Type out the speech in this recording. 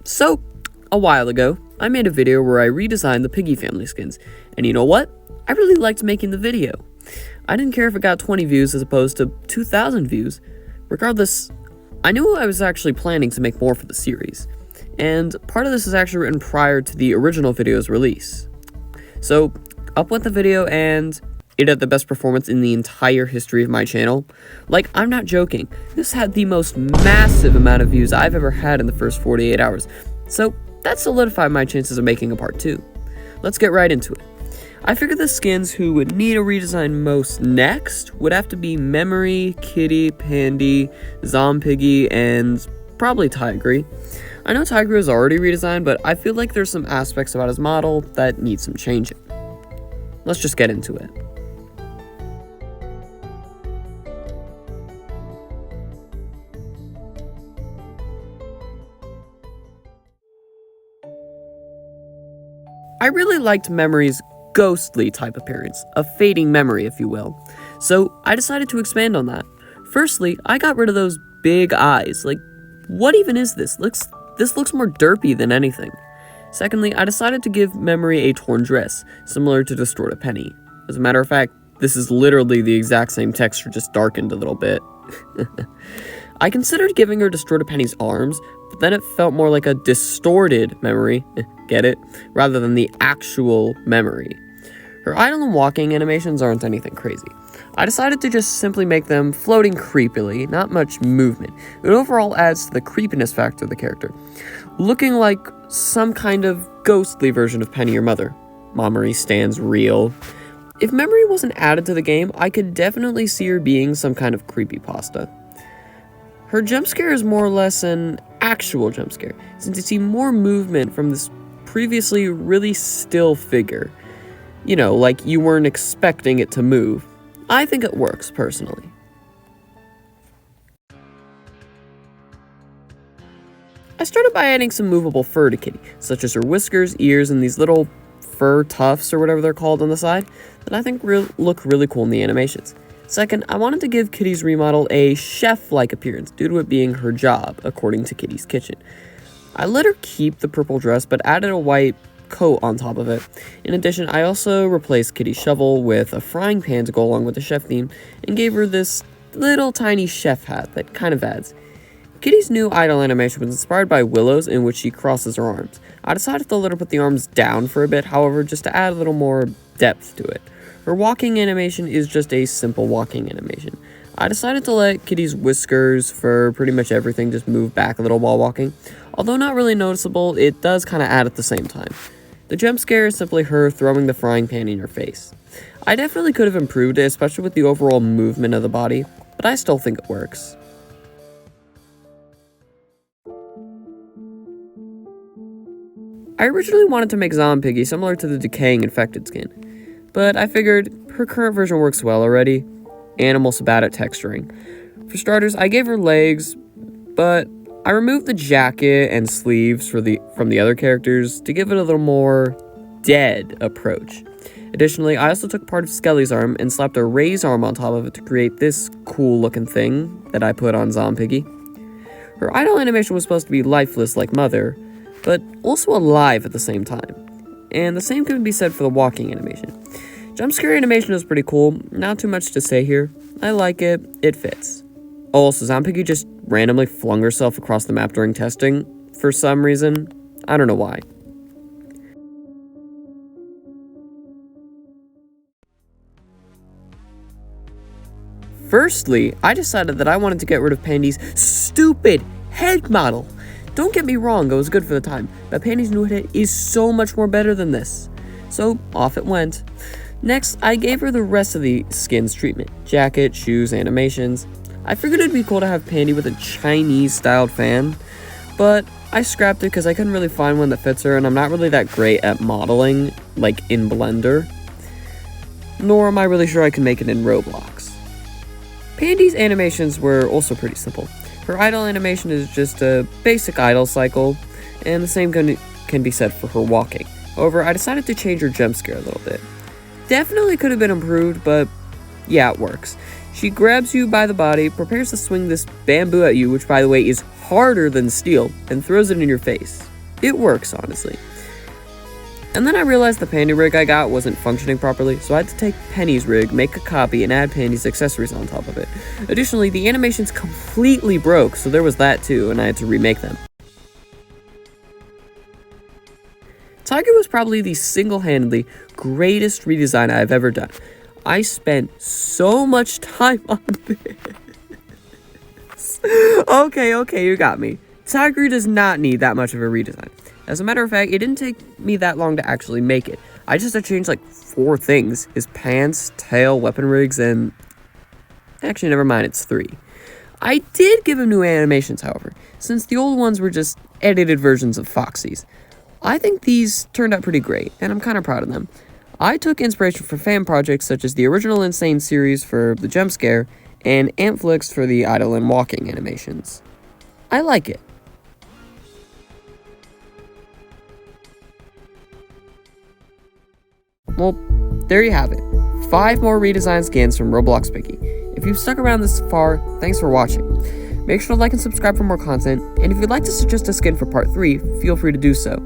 So, a while ago, I made a video where I redesigned the Piggy family skins, and you know what? I really liked making the video. I didn't care if it got 20 views as opposed to 2,000 views. Regardless, I knew I was actually planning to make more for the series, and part of this is actually written prior to the original video's release. So, up went the video, and it had the best performance in the entire history of my channel. Like, I'm not joking. This had the most massive amount of views I've ever had in the first 48 hours. So, that solidified my chances of making a part 2. Let's get right into it. I figured the skins who would need a redesign most next would have to be Memory, Kitty, Pandy, Piggy, and probably Tigry. I know Tigry was already redesigned, but I feel like there's some aspects about his model that need some changing. Let's just get into it. I really liked Memory's ghostly type appearance, a fading memory if you will, so I decided to expand on that. Firstly, I got rid of those big eyes. Like, what even is this? This looks more derpy than anything. Secondly, I decided to give Memory a torn dress, similar to Distorted Penny. As a matter of fact, this is literally the exact same texture, just darkened a little bit. I considered giving her Distorted Penny's arms, but then it felt more like a distorted Memory, get it? Rather than the actual Memory. Her idle and walking animations aren't anything crazy. I decided to just simply make them floating creepily, not much movement. It overall adds to the creepiness factor of the character, looking like some kind of ghostly version of Penny or Mother. Memory stands real. If Memory wasn't added to the game, I could definitely see her being some kind of creepypasta. Her jump scare is more or less an actual jump scare, since you see more movement from this previously really still figure. You know, like you weren't expecting it to move. I think it works, personally. I started by adding some movable fur to Kitty, such as her whiskers, ears, and these little fur tufts or whatever they're called on the side, that I think look really cool in the animations. Second, I wanted to give Kitty's remodel a chef-like appearance due to it being her job, according to Kitty's kitchen. I let her keep the purple dress, but added a white coat on top of it. In addition, I also replaced Kitty's shovel with a frying pan to go along with the chef theme, and gave her this little tiny chef hat that kind of adds. Kitty's new idle animation was inspired by Willow's, in which she crosses her arms. I decided to let her put the arms down for a bit, however, just to add a little more depth to it. Her walking animation is just a simple walking animation. I decided to let Kitty's whiskers, fur, pretty much everything just move back a little while walking. Although not really noticeable, it does kind of add at the same time. The jump scare is simply her throwing the frying pan in your face. I definitely could have improved it, especially with the overall movement of the body, but I still think it works. I originally wanted to make Piggy similar to the decaying infected skin, but I figured her current version works well already, and I'm also bad at texturing. For starters, I gave her legs, but I removed the jacket and sleeves from the other characters to give it a little more dead approach. Additionally, I also took part of Skelly's arm and slapped a Ray's arm on top of it to create this cool looking thing that I put on Piggy. Her idle animation was supposed to be lifeless like Mother, but also alive at the same time. And the same can be said for the walking animation. Jump scare animation is pretty cool, not too much to say here. I like it, it fits. Also, Piggy just randomly flung herself across the map during testing, for some reason. I don't know why. Firstly, I decided that I wanted to get rid of Pandy's stupid head model. Don't get me wrong, it was good for the time, but Pandy's new head is so much more better than this. So, off it went. Next, I gave her the rest of the skins treatment. Jacket, shoes, animations. I figured it'd be cool to have Pandy with a Chinese-styled fan, but I scrapped it because I couldn't really find one that fits her, and I'm not really that great at modeling, like in Blender. Nor am I really sure I can make it in Roblox. Pandy's animations were also pretty simple. Her idle animation is just a basic idle cycle, and the same can be said for her walking. However, I decided to change her jump scare a little bit. Definitely could have been improved, but yeah, it works. She grabs you by the body, prepares to swing this bamboo at you, which by the way is harder than steel, and throws it in your face. It works, honestly. And then I realized the Pandy rig I got wasn't functioning properly, so I had to take Penny's rig, make a copy, and add Pandy's accessories on top of it. Additionally, the animations completely broke, so there was that too, and I had to remake them. Tigry was probably the single-handedly greatest redesign I've ever done. I spent so much time on this. Okay, you got me. Tigry does not need that much of a redesign. As a matter of fact, it didn't take me that long to actually make it. I just had to change like 4 things. His pants, tail, weapon rigs, and... Actually, never mind, it's 3. I did give him new animations, however, since the old ones were just edited versions of Foxy's. I think these turned out pretty great, and I'm kind of proud of them. I took inspiration from fan projects such as the original Insane series for the jump scare, and Antflix for the idle and walking animations. I like it. Well, there you have it. 5 more redesign skins from Roblox Piggy. If you've stuck around this far, thanks for watching. Make sure to like and subscribe for more content, and if you'd like to suggest a skin for part 3, feel free to do so.